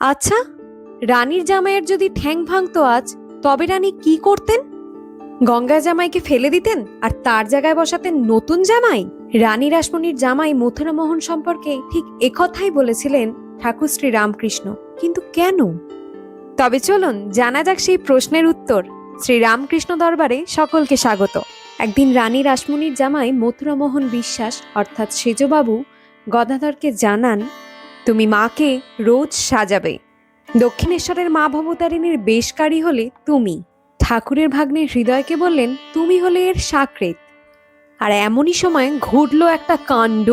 আচ্ছা, রানীর জামাইয়ের যদি ঠ্যাং ভাঙতো আজ, তবে রানী কি করতেন? গঙ্গা জামাইকে ফেলে দিতেন আর তার জায়গায় বসাতেন নতুন জামাই? রানী রাসমণির জামাই মথুরামোহন সম্পর্কে ঠিক একথাই বলেছিলেন ঠাকুর শ্রী রামকৃষ্ণ, কিন্তু কেন? তবে চলুন জানা যাক সেই প্রশ্নের উত্তর। শ্রী রামকৃষ্ণ দরবারে সকলকে স্বাগত। একদিন রানী রাসমণির জামাই মথুরামোহন বিশ্বাস অর্থাৎ সেজবাবু গদাধরকে জানান, তুমি মাকে রোজ সাজাবে। দক্ষিণেশ্বরের মা ভবতারিণীর বেশকারী হলে তুমি। ঠাকুরের ভাগ্নের হৃদয়কে বললেন, তুমি হলে এর সাকরেত। আর এমনই সময় ঘটল একটা কাণ্ড।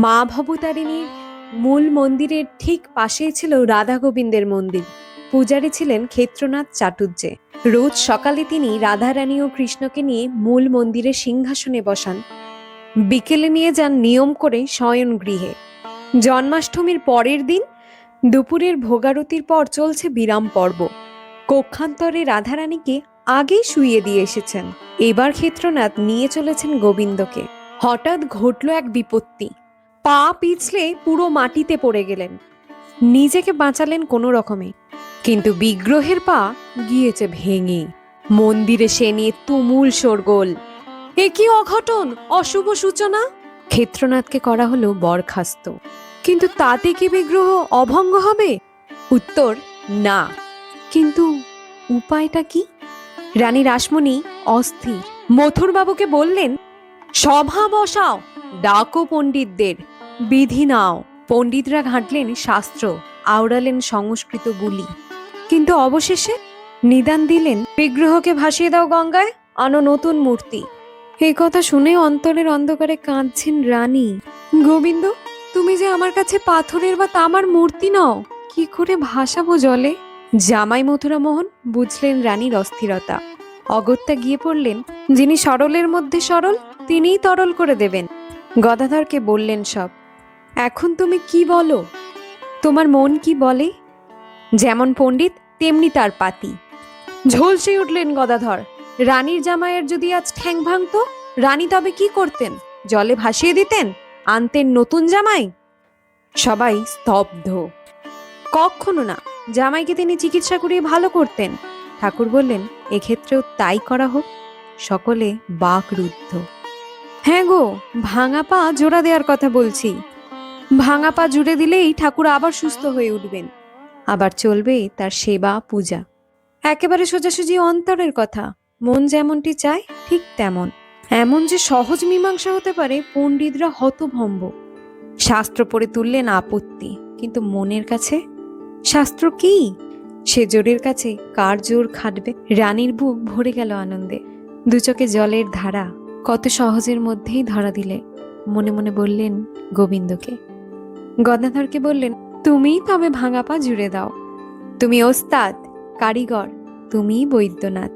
মা ভবতারিণীর মূল মন্দিরের ঠিক পাশেই ছিল রাধা গোবিন্দের মন্দির। পূজারী ছিলেন ক্ষেত্রনাথ চাটুর্যে। রোজ সকালে তিনি রাধারানী ও কৃষ্ণকে নিয়ে মূল মন্দিরের সিংহাসনে বসান। বিকেলে নিয়ে যান নিয়ম করে শয়ন গৃহে। জন্মাষ্টমীর পরের দিন দুপুরের ভোগারতির পর চলছে বিরাম পর্ব। কক্ষান্তরে রাধারানীকে আগেই শুইয়ে দিয়ে এসেছেন। এবার ক্ষেত্রনাথ নিয়ে চলেছেন গোবিন্দকে। হঠাৎ ঘটল এক বিপত্তি। পা পিছলে পুরো মাটিতে পড়ে গেলেন। নিজেকে বাঁচালেন কোনো রকমে, কিন্তু বিগ্রহের পা গিয়েছে ভেঙে। মন্দিরে সে নিয়ে তুমুল শোরগোল। এ কি অঘটন, অশুভ সূচনা! ক্ষেত্রনাথকে করা হলো বরখাস্ত। কিন্তু তাতে কি বিগ্রহ অভঙ্গ হবে? উত্তর, না। কিন্তু উপায়টা কি? রানী রাসমণি অস্থির। মথুরবাবুকে বললেন, সভা বসাও, ডাকো পণ্ডিতদের, বিধি নাও। পণ্ডিতরা ঘাঁটলেন শাস্ত্র, আওড়ালেন সংস্কৃত বুলি, কিন্তু অবশেষে নিদান দিলেন, বিগ্রহকে ভাসিয়ে দাও গঙ্গায়, আনো নতুন মূর্তি। এই কথা শুনে অন্তরের অন্ধকারে কাঁদছেন রানী। গোবিন্দ, তুমি যে আমার কাছে পাথরের বা তামার মূর্তি নও, কি করে ভাসাবো জলে? জামাই মথুরামোহন বুঝলেন রানীর অস্থিরতা। অগত্যা গিয়ে পড়লেন, যিনি সরলের মধ্যে সরল তিনিই তরল করে দেবেন। গদাধরকে বললেন সব। এখন তুমি কি বলো? তোমার মন কি বলে? যেমন পণ্ডিত তেমনি তার পাতি। ঝলসে উঠলেন গদাধর। রানীর জামাইয়ের যদি আজ ঠ্যাং ভাঙতো, রানী তবে কি করতেন? জলে ভাসিয়ে দিতেন, আনতেন নতুন জামাই? সবাই স্তব্ধ। কখনো না, জামাইকে তিনি চিকিৎসা করিয়ে ভালো করতেন। ঠাকুর বললেন, এক্ষেত্রেও তাই করা হোক। সকলে বাকরুদ্ধ। হ্যাঁ গো, ভাঙা পা জোড়া দেওয়ার কথা বলছি। ভাঙা পা জুড়ে দিলেই ঠাকুর আবার সুস্থ হয়ে উঠবেন, আবার চলবে তার সেবা পূজা। একেবারে সোজাসুজি অন্তরের কথা। মন যেমনটি চায় ঠিক তেমন। এমন যে সহজ মীমাংসা হতে পারে, পণ্ডিতরা হতভম্ব। শাস্ত্র পড়ে তুললেন আপত্তি, কিন্তু মনের কাছে শাস্ত্র কি? সে জোরের কাছে কার জোর খাটবে? রানীর বুক ভরে গেল আনন্দে। দু চোখে জলের ধারা। কত সহজের মধ্যেই ধরা দিলে। মনে মনে বললেন গোবিন্দকে। গদাধরকে বললেন, তুমিই তবে ভাঙা পা জুড়ে দাও। তুমি ওস্তাদ, কারিগর, তুমিই বৈদ্যনাথ।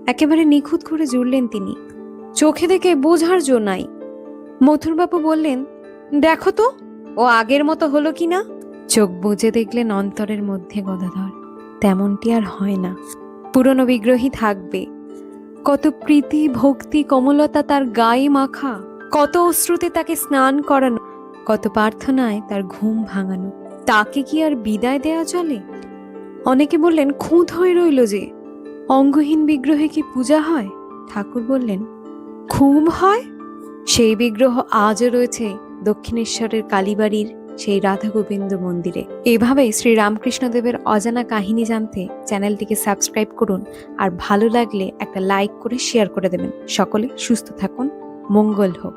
একেবারে নিখুঁত করে জুড়লেন তিনি। চোখে দেখে বোঝার জো নাই। মথুরবাবু বললেন, দেখো তো ও আগের মতো হলো কিনা। চোখ বুজে দেখলেন অন্তরের মধ্যে গদাধর। তেমনটি আর হয় না। পুরনো বিগ্রহই থাকবে। কত প্রীতি ভক্তি কমলতা তার গায়ে মাখা, কত অশ্রুতে তাকে স্নান করানো, কত প্রার্থনায় তার ঘুম ভাঙানো। তাকে কি আর বিদায় দেয়া চলে? অনেকে বললেন, খুঁত হয়ে রইল যে, অঙ্গহীন বিগ্রহে কি পূজা হয়? ঠাকুর বললেন, খুব হয়। সেই বিগ্রহ আজও রয়েছে দক্ষিণেশ্বরের কালীবাড়ির সেই রাধা গোবিন্দ মন্দিরে। এভাবে শ্রী রামকৃষ্ণদেবের অজানা কাহিনী জানতে চ্যানেলটিকে সাবস্ক্রাইব করুন, আর ভালো লাগলে একটা লাইক করে শেয়ার করে দেবেন। সকলে সুস্থ থাকুন, মঙ্গল হোক।